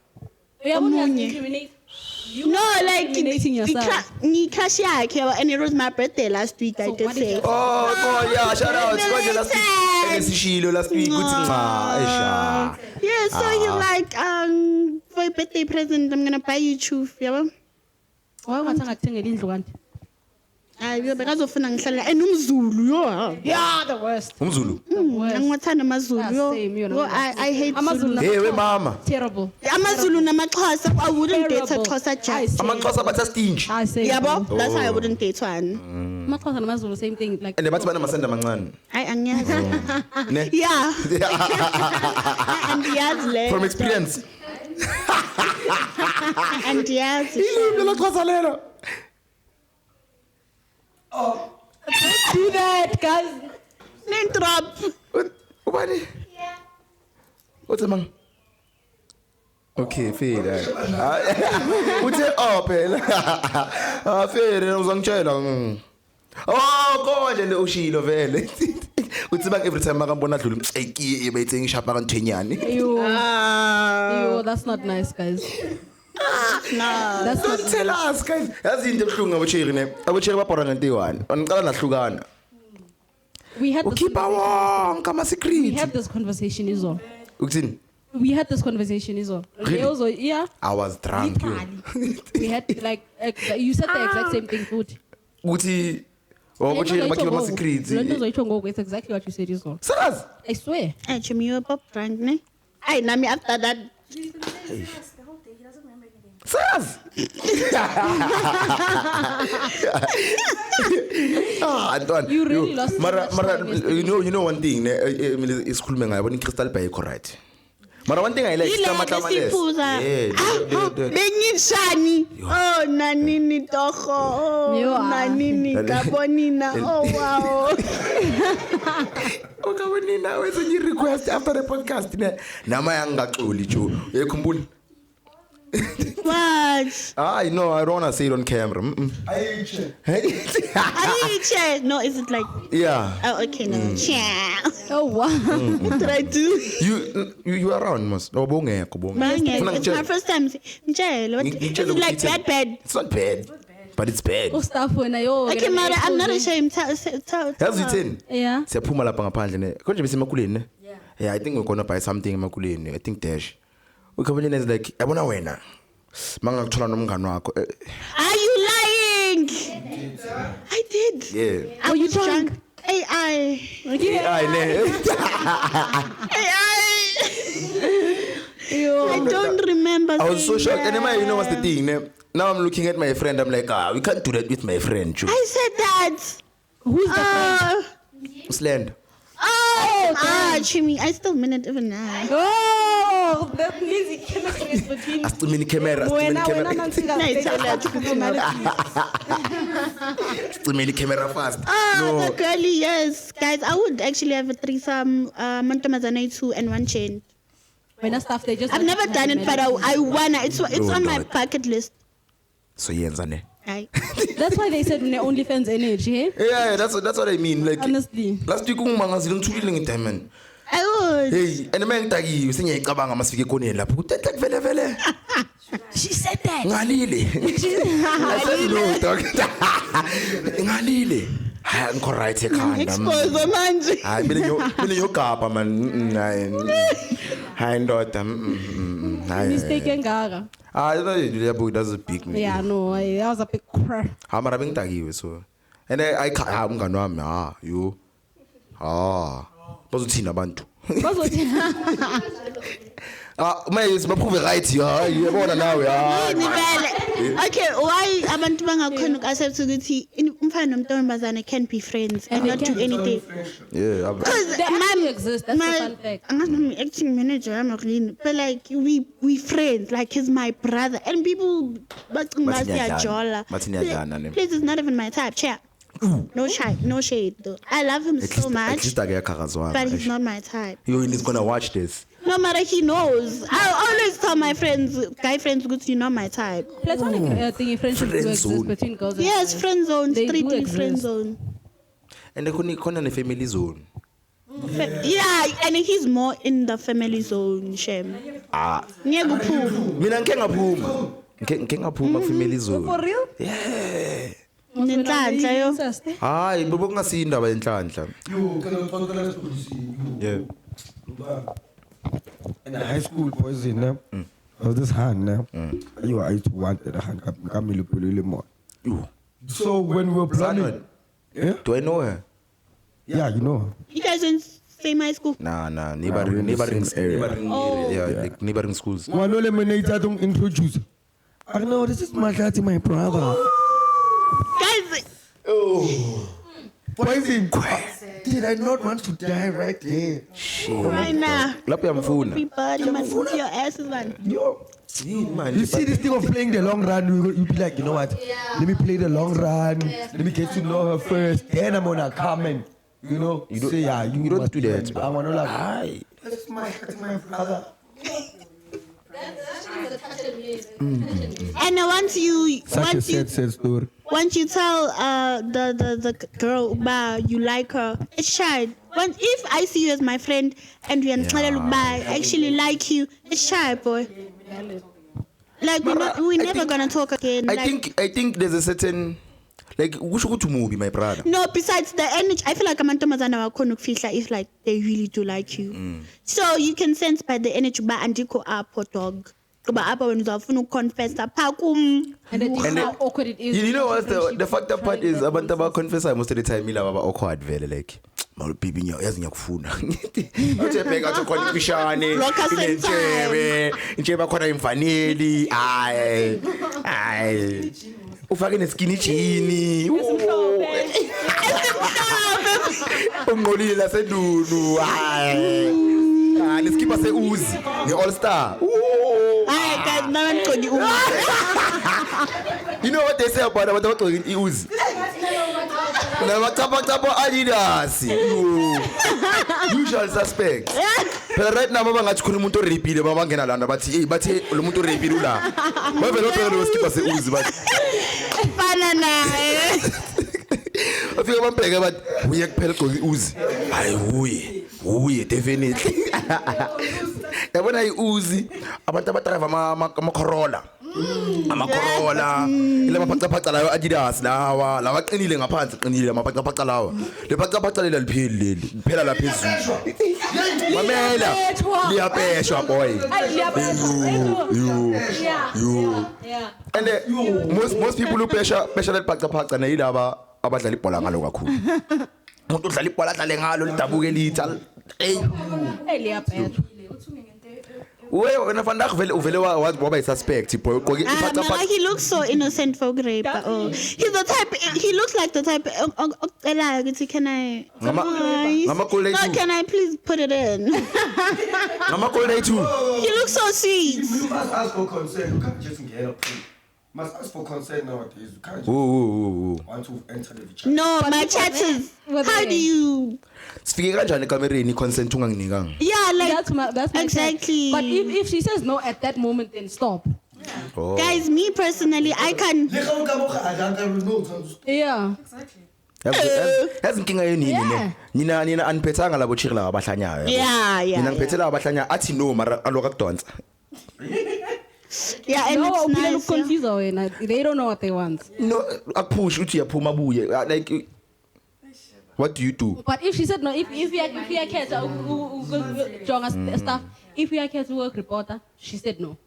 Uyabona Omunye. discriminate. No, like discriminating yourself. crush yakhe and it was my birthday last week. I So did what is say. your- Oh, yeah, shout out. Konje last week. Esishilo last week kuthi nca esha. Yeah, so he like for a birthday present I'm gonna buy you chuff, yabo. Why ungathanga kuthengela indlu kanti? Hayi bekazofuna ngihlala enumzulu yo. Yeah, the worst. Umzulu. Ngwathanda amazulu Yeah, yo. same, you know. Yo, I hate Amazulu Zulu. na- Hey we mama. Terrible. Amazulu namaxhosa I wouldn't date a Terrible. Xhosa I just. say- Amaxhosa batha stingy. I say. Yabo, that's why I wouldn't date one. Amaxhosa namaZulu same thing like. And bathi banamasenda amancane. I angiyazi. Ne? Yeah. Andiyazi le. From experience. Andiyazi. Lo xhosa lelo. Do that, guys. Name drop. Ubani? What's mang? Okay, fair. Uthe phela. Ah, fair, uzangitshela. Oh, konje le ushilo vele. Uthi bang every time makambona adlula, ekiye bayithenga ishapa kanthwenyane. Ew, that's not nice, guys. No. That's Don't not. tell us guys. Yazi into ebhlungu abotsheri ne. Abotsheri babhora ngentiwani. Aniqala nahlukana. We had this. Ukhipha wonke ama We secret. had this conversation, is all. Ukuthini? We had this conversation, is all. Really? Also, yeah. I was drunk. yo. We had like you said the exact same thing, food. Ukuthi abotsheri bakhipha ama secrets. It's exactly what you said, is all. Serious? I swear. Hey, Jimmy, you were pop drunk, ne? Ay, nami after that. Serious? Antoine. You really lost so Mara, much time yesterday. you know one thing, ne, isikhulume ngayo, bona Crystal Bay correct. Mara one thing I like Ile Tama besiphuza. Bengishani. Oh, nanini toho. Oh, You are. nanini kabonina. Oh, wow. Okay, when now is a request after the podcast, ne. Nama yangaxoli jo. Uyakhumbula? What? I know, I don't want to say it on camera. Ayiche. No, is it like? Yeah. Oh, okay, no. Ciao. Oh wow. Try to. You are around, must. Oh, bongekho bonke. Funa It's my ngitshele. first time. Ngitshele. Is Ngitshele it like ukuthi- bad? It's not bad, but it's bad. Oh, staff when I Okay, Mara, I'm not ashamed. Yazi uthini? Yeah. Siyaphuma lapha ngaphandle ne. Konje bese emakuleni ne? Yeah, I think we're going to buy something emakuleni. I think Dash. Ukhabona is like, yabona wena. Mangakuthola nomngane wakho. Are you lying? I did. Yeah. I was drunk. AI. I I don't remember. was so saying shocked. And that. you know what's the thing? Ne? Now I'm looking at my friend. I'm like, we can't do that with my friend. Chu. I said that. Who's the friend? Sland. Chimmy, I still mean it even now. Oh, that means the chemistry is between. Astumini camera. Wena Astumini camera fast. The girly, yes. Guys, I would actually have a threesome, Montamazana 2 and one chain. When I staff, they just. I've never done it, but I wanna. It's on my bucket list. So yenza ne. Right. That's why they said when OnlyFans energy, eh? Yeah, that's what I mean. Like Honestly. last week ungimangazile ngithulile ngediamond. I would. Hey, and mangitakiwe sengiyayicabanga masifike koneni lapho. Kutethe vele vele. She said that. Ngalile. I said no, dog. Ngalile. Hayi ngikho right ekhanda. Expose manje. Hayi mina ngiyogapa man. Hayi ndoda. Hayi. Mistake engaka. Hayi that's a big me. Yeah, no, that was a big crap. Hamara bengitakiwe so. And I umngane wami yo. Bazothina abantu. Manje sibaprove right yabona nawe Yini vele? Okay, why abantu bangakhona uku-accept ukuthi umfana nomntombazane can be friends and not do anything? yeah Because They actually exist. That's the fun fact. I'm acting manager, I'm agreeing, but like we friends, like he's my brother, and people Bathi niyadlana. jola. Bathi niyadlana, ne? Please, it's not even my type. Chair. No shade though. I love him so at much, least akuyakharazwana but he's not my type. he's gonna watch this. No matter, he knows. I always tell my friends, guy friends, good, you're not my type. Platonic thing, friendship Friend do exist zone. between girls and Yes, guys. friend zone, They do strictly exist. friend zone. And khona ne family zone. Yeah, and he's more in the family zone, Shem. Ngiyekuphuma. Mina ngeke ngaphuma. Ngeke ngaphuma family zone. For real? Yeah. Nenhlanhla yo. Hayi bobungasi indaba yenhlanhla. You can Yeah. in high school boys in there. Of this hand now. You are to want the hand Camille Pulile more. Yo. So when we were planning, yeah, Do I know her? yeah, you know. You guys in same high school? Nah, we're neighboring in the same area. Yeah, like neighboring schools. One eliminator don't introduce. I know this is my daddy, my brother. Guys, Poison. Did I not want to die right there? right now, Lapho yamfuna. everybody must put your asses on. Yo. Man, You see this thing of playing the long run, you be like, you know what? Let me play the long run. Let me get to know her first. Then I'm gonna come and, you know, You don't- say, yeah, you don't must do be that, my- I wanna like, Aye. that's my brother. And once you Such a sad story. once you tell the girl you like her, it's shy. If I see you as my friend and we I actually like you, it's shy, boy. Like we're never gonna talk again. I think there's a certain like kusho ukuthi movie my brother. No, besides the energy, I feel like amantombazana wakhona ukufihla if like they really do like you. So you can sense by the energy ba andiko apho dog. Kuba apha when uzafuna ukuconfess apha kum. And it is how awkward it is. You know what Friendship the fucked up part trying is to- abantu abaconfessa most of the time ilaba aba awkward vele like mawubibi nyawo yazi ngiyakufuna. Athi bheka athi khona ifishane Block us in inentshebe intshebe khona imfaneli ay ufake neskinny jean ungqolile lasedunu ay nesikipa seuzi nge-all star. Hayi guys, nabangqondi You know what they say about abantu abagqoke iuzi? Namacapacapa Adidas. Usual suspects. Phela right now bangathi khona umuntu orapile babangena lana bathi bathe lo muntu orapile ula. Bavela phela lo skipa seuzi bathi. fana naye. Bafika bambheke bathi uye kuphela ugqoke iuzi. Hayi uye definitely. Yabona iuzi abantu abadrive ama Corolla. Ama-Corolla ila maphaca layo Adidas lawa qinile ngaphansi qinile amaphaca lawa le phaca lela lipheli leli liphela la phezulu mamela liyapeshwa boy Yeah. and most people who pesha le phaca na yilaba abadlala ibhola ngalo kakhulu umuntu udlala ibhola adlale ngalo lidabuke litha hey Hey, liyaphetha. wena vandag uvele waba suspect boy ugqoke Mama, iphaca he looks so innocent for grape. Oh, he's the type. He looks like the type. Can I? Ngama cold No, too. can I please put it in? ngama cold day too. He looks so sweet. You must ask for consent. You can't just get up. You must ask for consent nowadays. You can't just want to enter the chat. No, But my look at chatters. them. How do you? Sifike kanjani ekamereni consent unganginikanga? Yeah, like That's my exactly. But if she says no at that moment, then stop. Oh. Guys, me personally, I can. Yeah. Yazi inkinga yenini Yeah. ne nina aniphetanga labo chiri laba abahlanyayo Yeah, yeah, mina yeah. ngiphethe laba abahlanya athi no mara aloka kudonsa Yeah, and No, it's people nice. confused away. They don't know what they want. no akupush uthi yaphuma buye like what do you do? But if she said no, if we are kids, jonga stuff. If we are kids, work reporter, she said no.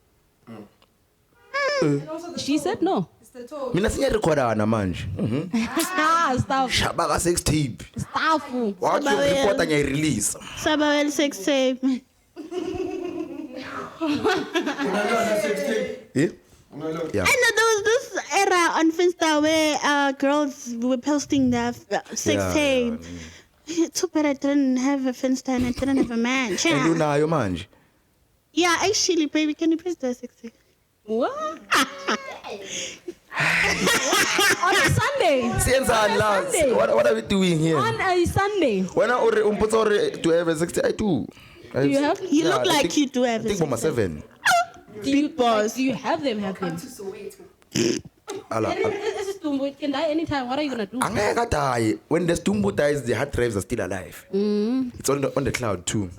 She said no. the toe. Mina siyarekhordana manje. Stuff. Shaba ka sex tape. Stuff. Wathi report anya release. Sabawell sex tape. Eh? Yeah. I know there was this era on Finsta where girls were posting their sex tape. Too bad I didn't have a Finsta and I didn't have a man. And Yeah. unayo manje. Yeah, actually, baby, can you please do a sex tape? What? On a Sunday. Siyenzani la? Sunday. What are we doing here? On a Sunday. When I umputsa ore to have a sex tape, I do. Do you have? You look I like think- you do have I a think sex Mama tape. 7. Big boss. Do you have them? Have them? Ala. This is Tumbo. It can die anytime. What are you gonna do? Angeka die. When the Stumbo dies, the hard drives are still alive. It's on the cloud too.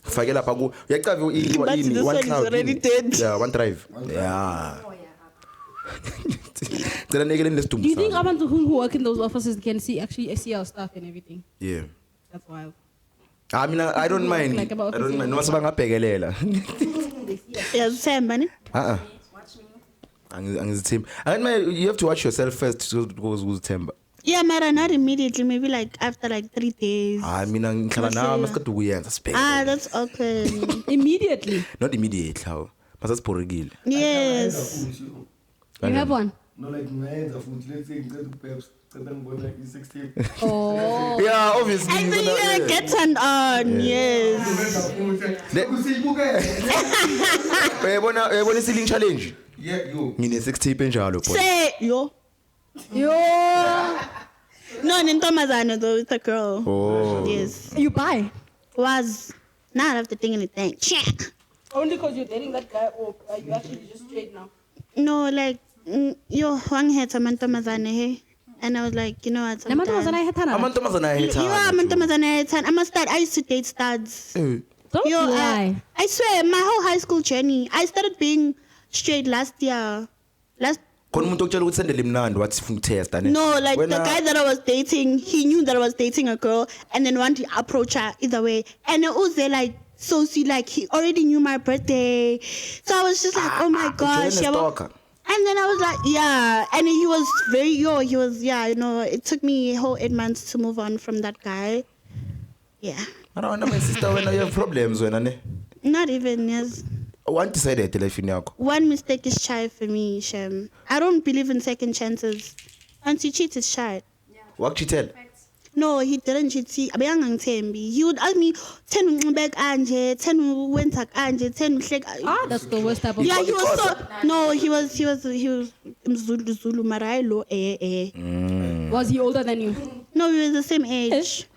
Fakela pa ku. Uyacava But this one is already dead. Yeah, one drive. Yeah. Then again in the Stumbo. Do you think abantu who work in those offices can actually see our stuff and everything? Yeah. That's wild. I mean, I don't mind. Like about I don't mind. Noma sabangabhekelela. Yazithemba ne? Angizithembi. I mean, you have to watch yourself first to go uzithemba. Yeah, Mara, not immediately. Maybe like after like 3 days. I mean, ngihlala nawe masiqeda ukuyenza sibheke. That's okay. Immediately. Not immediately how. Masasiphorekile. Yes. You have one. No, like ngayenza futhi let's say ngicela upeps cela ngibona i-sex tape. Oh. Yeah, obviously. And then you're gonna get turned on. Yes. Uyabona i-ceiling challenge? Yeah, yo. Ngine 6 tape enjalo boy. Say yo. No, Nintomazano though, it's a girl. Oh. Yes. You buy. Was not after thinking anything. Check. Only because you're dating that guy, or are you actually just straight now? No, like yo, Wang had some Nintomazane, hey. And I was like, you know what? Namantu was an Amantombazana ayethanda. You are Nintomazane. I'm a stud. I used to date studs. Don't Yo, lie. I swear, my whole high school journey, I started being straight last year. Khona umuntu okutshela ukuthi sendele imnandi wathi funa test ane. No, like the guy that I was dating, he knew that I was dating a girl and then wanted to approach her either way. And it was there like, so see, like he already knew my birthday. So I was just like, oh my gosh. Yeah, stalker. and then I was like, yeah. And he was you know, it took me a whole 8 months to move on from that guy. Yeah. I don't know, my sister, when you have problems when ane. Not even, yes. One decided life in yakho. One mistake is shy for me, Shem. I don't believe in second chances. Once you cheat, it's shy. What you tell? No, he didn't cheat. He would ask me, 10 back anje, 10 went back anje, 10 flag. That's the worst type of. Yeah, he was so. No, he was Zulu Marailo. Was he older than you? No, we were the same age.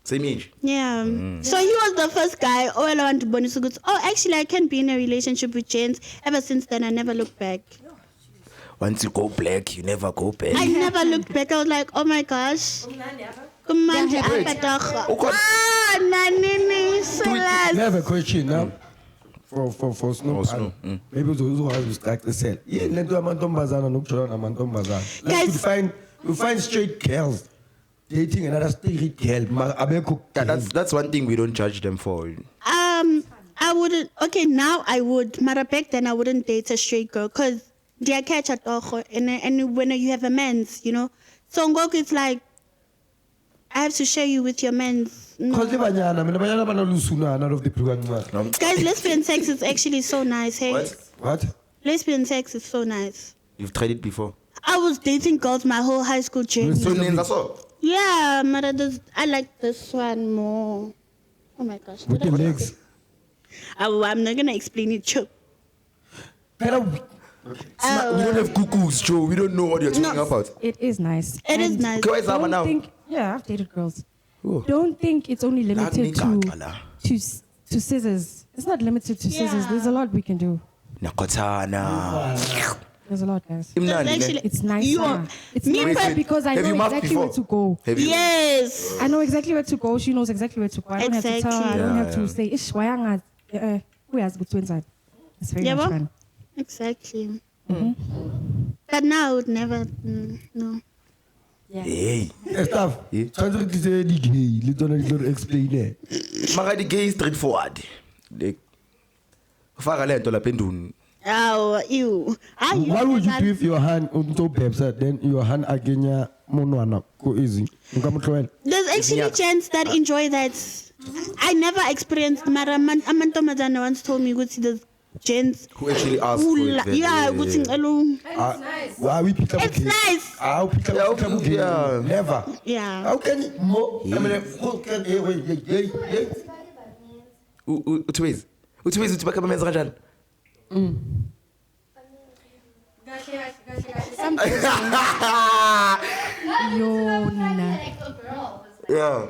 Same age. Yeah. So he was the first guy. Oh, I want to bonus good. Oh, actually, I can be in a relationship with James. Ever since then, I never looked back. Once you go black, you never go back. I never looked back. I was like, oh my gosh. Kumanje apatagha. I have a question now for Snoop. Snoop, Maybe who has distract the cell. Yeah, let do amantombazana nokujola amantombazana. Like Guys- you find straight girls dating another straight girl. Abeko. Yeah, that's one thing we don't judge them for. I wouldn't. Okay, now I would. Mara back then I wouldn't date a straight girl because they catch at all. And when you have a men's, you know. So Ngoku, it's like I have to share you with your men's. Because No. banyana bana lusuna out of the program. Guys, lesbian sex is actually so nice. Hey, What? lesbian sex is so nice. You've tried it before. I was dating girls my whole high school journey. So Nenza so. Yeah, Mara, I like this one more. Oh my gosh. With the legs. I'm not gonna explain it, Chuck. We don't have cuckoos, Joe. We don't know what you're talking about. It is nice. It is And nice. Okay, where's Zama Don't now? think, yeah, I've dated girls. Oh. Don't think it's only limited Ngicacala. to scissors. It's not limited to scissors. There's a lot we can do. Nakotana. There's a lot, guys. Imnandi, ne? Actually, It's nice. You are- It's me nice per- because I Have you know marked exactly where before? to go. Have you? Yes. I know exactly where to go. She knows exactly where to go. I don't have to tell her. I don't Exactly. have to say, ish, why am I? Who has good twins? It's very Yeah, much well. fun. Exactly. But now I would never. No. Hey. Stuff. Yeah. Trying to say the gay. Little explain it. Maka the gay is straightforward. Like, ufaka le nto lapha enduni. Oh, ew. What would you do if your hand unto babes then your hand agenya monwana go easy? There's actually gents that enjoy that. I never experienced Mara Amantomadana once told me good see there's gents Who actually asked for it? Then, yeah, good thing alone. Why we pick up? It's nice. Yeah. Never. Yeah. How can you more? I mean, who can Uthuwezi uthi bakhe bamenza kanjani? Yo, Nina. Yeah.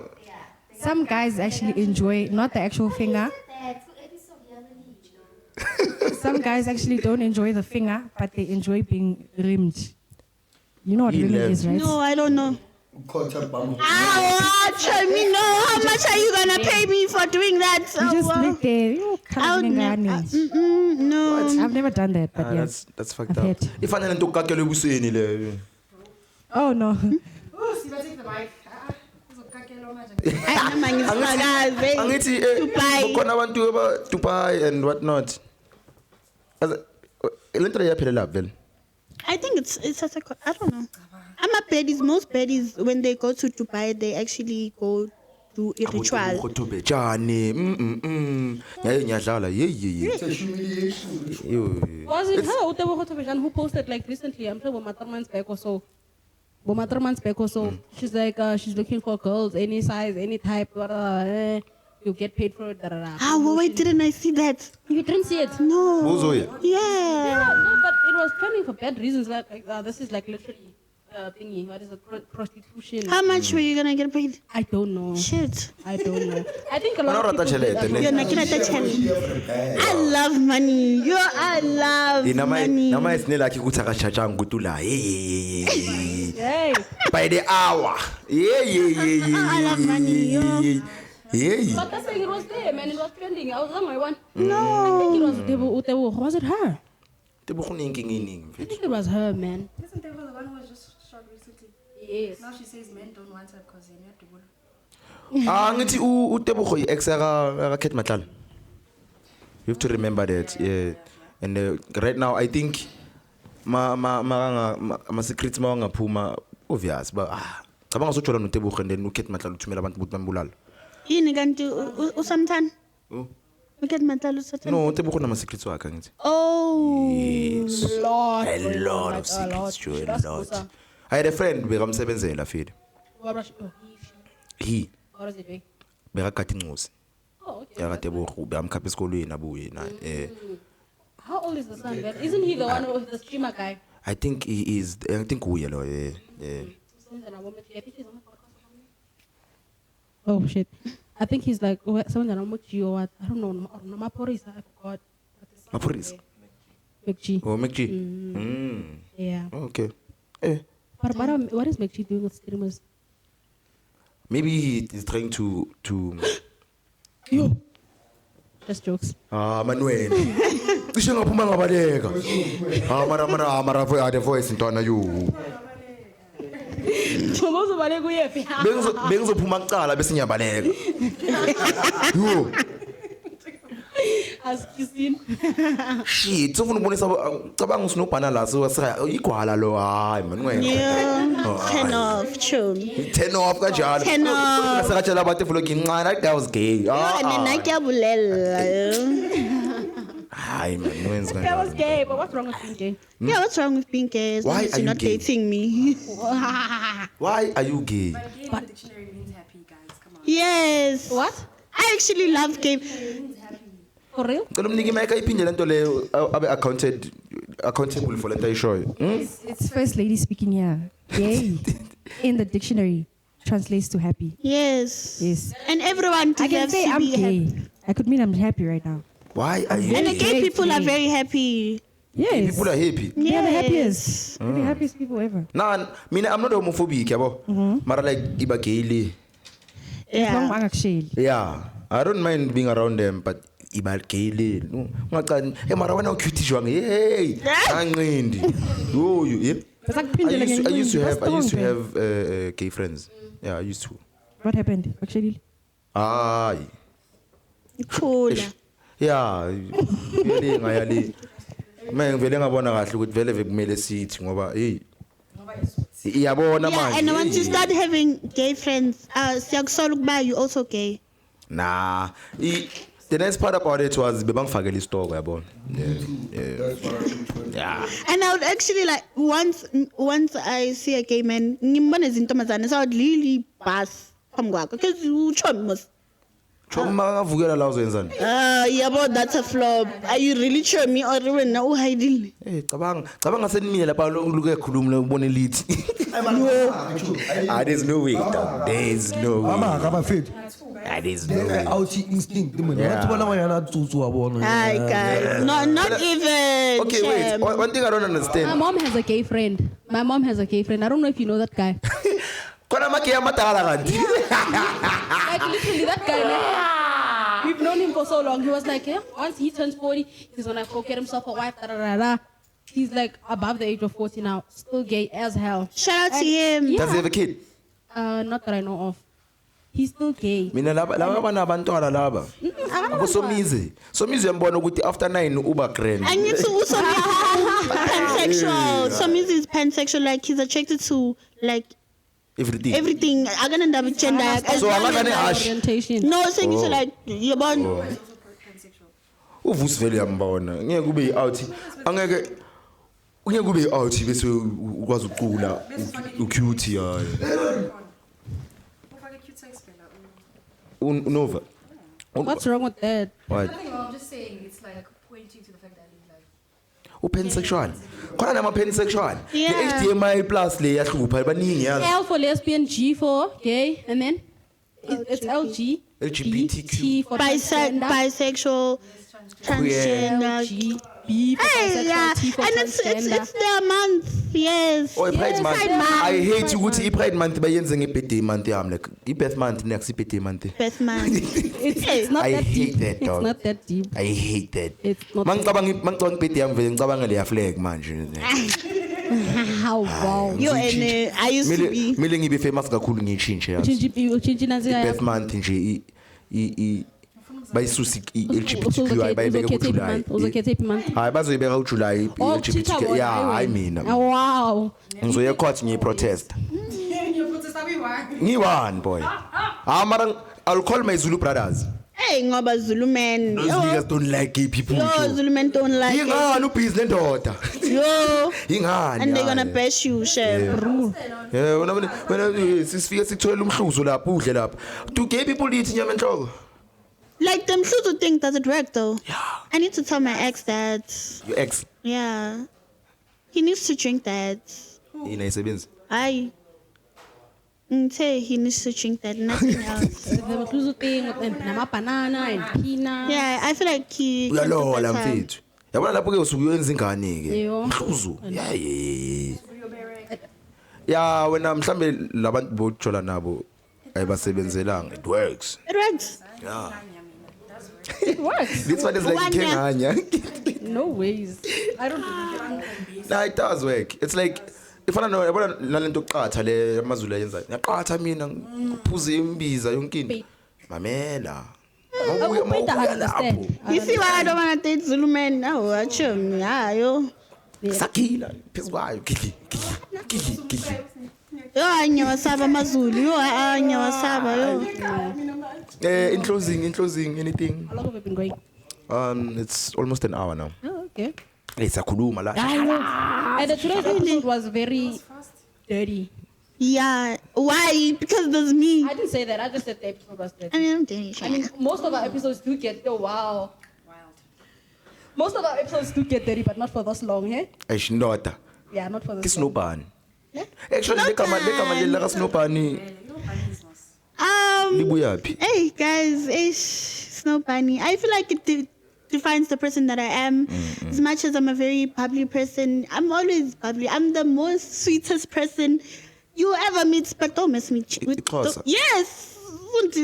Some guys actually enjoy not the actual finger. Some guys actually don't enjoy the finger, but they enjoy being rimmed. You know what rimming is, right? No, I don't know. Watch Tell me no. How much are you gonna pay me for doing that? You just lick there. You I would never. No. I've never done that, but yeah. That's fucked I've up. had. Ifana nento kakelo ebusweni le. Oh no. Angithi Dubai. khona abantu Dubai and what not. Lento yaphelela vele. I think it's such a. I don't know. I'm a baddies. Most baddies when they go to Dubai, they actually go do a ritual. Khotobe jani. Yaye ngiyadlala. Ye. It's a humiliation. Was it her Utebo Khotobejan who posted like recently? I'm sure about 3 months back or so. About 3 months back or so. She's like, she's looking for girls, any size, any type. You get paid for it. Ah, why didn't I see that? You didn't see it? No. Bozoya. Yeah. No, but it was trending for bad reasons. Like this is like literally thingy. What is it? Prostitution. How much were you gonna get paid? I don't know. Shit. I don't know. I think a lot of Wena o rata people. do tjhelete, that. ne? You're not gonna challenge. I love money. I love money. Nama isinela ki kuthi akashachanga kutula. Hey. By the hour. I love money, yo. But that's saying it was there, man. It was trending. I was on my one. No. I think it was Utebo. Was it her? I think it was her, man. Isn't that the one who was just shot recently? Yes. Now she says men don't want her because they're not to go. Ngithi uTebogo ex aka Kate Matlala. You have to remember that. Yeah. And right now I think ma secrets mawangaphuma obvious but cabanga sojola noTebogo and then uKate Matlala uthumela abantu ukuthi bambulala. Yini kanti usamthana? Uket Matalo Satan. No, uTebogo nama secrets wakhe ngithi. Oh. Yes. Lot. A lot of secrets, Joe, a lot. I had a friend bekamsebenzela feed. He What is it doing? bekakati incosi. Oh, okay. YakaTebogo bekamkhapha esikolweni abuye na How old is the son, man? Isn't he the one with the streamer guy? I think he is. I think uye lo yeah. Oh shit. I think he's like someone that I'm or what? I don't know. Maporisa, I forgot. Maporisa? McG. Oh, McG. Yeah. Okay. But what is McG doing with streamers? Maybe he is trying to Yo. Just jokes. Manuel. Cishe ngaphuma ngabaleka. Mara the voice ntwana you. Bengizophuma kuqala bese ngiyabaleka. Yo. Askisini. Shit, sofuna ubonisa cabanga usinobhana la so igwala lo hayi Manuel. Yeah. 10 off, true. 10 off kanjalo. 10 off. Sakatshela abantu vlog incane that was gay. Nina kuyabulela. Hayi man, wenza That was kanjalo. gay, but what's wrong with being gay? Yeah, what's wrong with being gay? As long Why as are you're you not gay? dating me. Why are you gay? But gay in the dictionary means happy, guys. Come on. Yes. What? I actually love gay. For real? Ngicela umnike imayika iphinde lento leyo abe accountable for lento ayishoyo. It's first lady speaking here. Gay in the dictionary translates to happy. Yes. Yes. And everyone I can deserves say to I'm be gay. happy. I could mean I'm happy right now. Why are you And the gay? gay people are gay. very happy. Yes. People are happy. They're the Yes. happiest. They're the happiest people ever. Nah, mina I'm not homophobic, yabo. Mara like iba gay. Long Yeah. actually. Yeah, I don't mind being around them, but iba gay. No, ngacani. Mara wena ucute jwang. Hey, anqindi. Yo, yeah. I used to have gay friends. Yeah, I used to. What happened actually? Cool. Yeah. Really ngayali. Mina ngivele ngabona kahle ukuthi vele kumele sithi ngoba hey iyabona Yeah, manje. and once you start having gay friends, siyakusola ukuba you also gay. Nah, the nice part about it was bebangifakela istoko yabona. Yeah. And I would actually like once I see a gay man, ngimbona izintombazane, so I would really pass phambi kwakhe because uchomi mos. Choma ngavukela la uzenzani? Yabo, that's a flop. Are you really chomi or wena uhidile? Eh cabanga senimile lapha luke khuluma ubone lithi. There's no way. Dog. There's no way. Ama fit. There's no way. Ouchi instinct man. What bona wena tsutsu wabona. Hi guys. Not even. Okay, wait. Shem. One thing I don't My understand. mom has a gay friend. I don't know if you know that guy. Kona make amatala kanti. Like literally that guy, man, we've known him for so long. He was like, yeah, once he turns 40, he's gonna go get himself a wife. Da, da, da, da. He's like above the age of 40 now, still gay as hell. Shout out to him. Yeah. Does he have a kid? Not that I know of. He's still gay. Mina laba banabantwana laba. Somizi yambona ukuthi after 9 uba grand. And you too, so pansexual. Some is pansexual, like he's attracted to like Everything. everything. I'm gonna double gender. So akakane hash. Orientation. No, saying so like you're born. Uvusivele yambona. Ngeke kube out. Angeke kube out bese ukwazi ukucula ucute yayo. Nova. What's wrong with that? What? Nothing wrong, I'm just saying it's like pointing to the fact that he's like Pansexual. Khona nama pansexual. Yeah. The HDMI plus le yahlupha baningi yazi. L for lesbian, G for gay, and then it's LG. LGBTQ. T for Bisexual, transgender. G, B for Hey, bisexual, yeah, T for and it's transgender. their month. Yes. Oh, Pride Month. Pride Month. I hate ukuthi i-Pride Month bayenze nge-birthday month yami like i-birth month next i-birthday month. Best man. It's not I that hate deep. that, It's dog. not that deep. I hate that. It's not. Mangicabanga i-birthday yami vele ngicabanga leya flag manje. How wow. Yo, and I used to be. Mele ngibe famous kakhulu ngiyitshintshe yazi. Uchinchi nansi I-birth month nje bayisusi i-LGBTQI bayibeke kuJuly. uzokhetha iphi month? Hayi bazoyibeka kuJuly Oh, i-LGBTQ. Yeah, hayi mina. Oh, wow. Ngizoya court ngiyi-protest. Ngiyi-one boy. Mara I'll call my Zulu brothers. Hey, ngoba Zulu man. Those niggas don't like gay people. Yo, Zulu men don't like it. Yingani ubhizi lendoda? Yo. Yingani? And they're gonna bash you, chef. Yeah, wena sifike sikutholela umhluzo lapha udle lapha. Do gay people eat inyama enhloko? Like them Shuzu thing, does it work though? Yeah. I need to tell my ex that. Your ex. Yeah. He needs to drink that. Yina isebenzi. I. Say he needs to drink that, nothing else. The Matuzu thing and banana and peanut. Yeah, I feel like he. Uyalola mfethu. Yabona lapho ke usuke uyenza ingane ke. Yo. Umhluzo. Yeah, wena mhlambe labantu bojola nabo ayibasebenzelanga. It works. It works. Yeah. It works. This one is like One ikenganya. No ways. I don't believe it. Nah, it does work. It's like ifana no yabona nalento oqatha le amazulu ayenzayo. Ngiyaqatha mina ngiphuze imbiza yonke into. Mamela. I understand. You see why I don't want to date Zulu men? No, watch him. Yeah, yo. Sakila phezu kwayo gidli. Yo, anya wasaba Mazulu. Yo, anya wasaba, yo. In closing, anything? How long have we been going? It's almost an hour now. Oh, okay. Sakhuluma la. And the today's episode was very dirty. Yeah. Why? Because there's me. I didn't say that. I just said the episode was dirty. I mean, I'm dirty. I mean, most of our episodes do get wow. Most of our episodes do get dirty, but not for this long, eh? Ayishindoda. Yeah, not for this long. Kisnobani. Actually lekama leli la Snowbani libuyaphi? Hey guys, Snow Bunny. I feel like it defines the person that I am. As much as I'm a very bubbly person, I'm always bubbly. I'm the most sweetest person you ever meet, but don't mess me with. Xhosa. Yes. Alike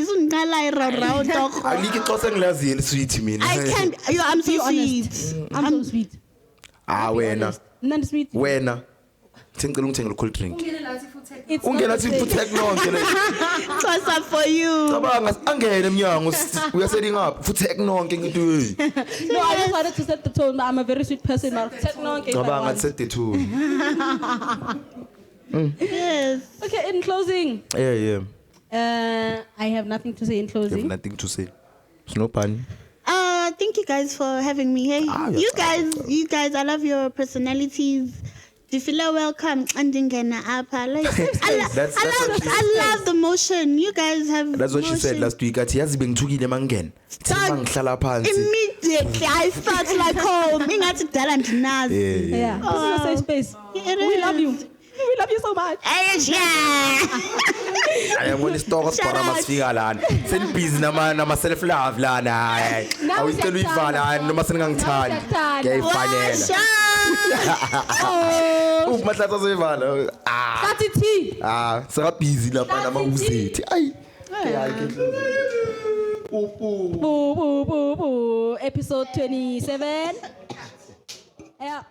Xhosa ngilazi sweet mina. I can't. Yo, I'm so Be sweet. honest. I'm so sweet. Wena. None sweet. Wena. Ngicela ungithengele cold drink. It's Ungena not the thi same. futhi nonke le. What's up for you? Cabanga angene emnyango uyasetting up futhi nonke ngithi hey. No, I just wanted to set the tone. I'm a very sweet person. Cabanga Cabanga set the tone. Yes. Okay, in closing, Yeah. I have nothing to say in You have closing. nothing to say. Snow pan. Thank you guys for having me. Hey, you're you guys, I love your personalities. Do you feel welcome? And then up. Like, That's what she I love the motion. You guys have. That's what she said motion. last week. Athi yazi bengithukile mangena. Dog, Ngihlala phansi. Immediately, I felt like home. Ingathi dala ndinazi. Yeah. Yeah, this is a safe space. It We is. love you. We love you so much. Ayabona isitoko sibhara masifika lana. Senibhizi nama self love lana. Now Awucela uyivala noma seningangithandi. Now Ngiyayifanela. Oh, Umahlata soyivala. Kati T. Saka busy lapha nama uzethi. Ay. Boo, boo, boo, boo. Episode 27. Yeah.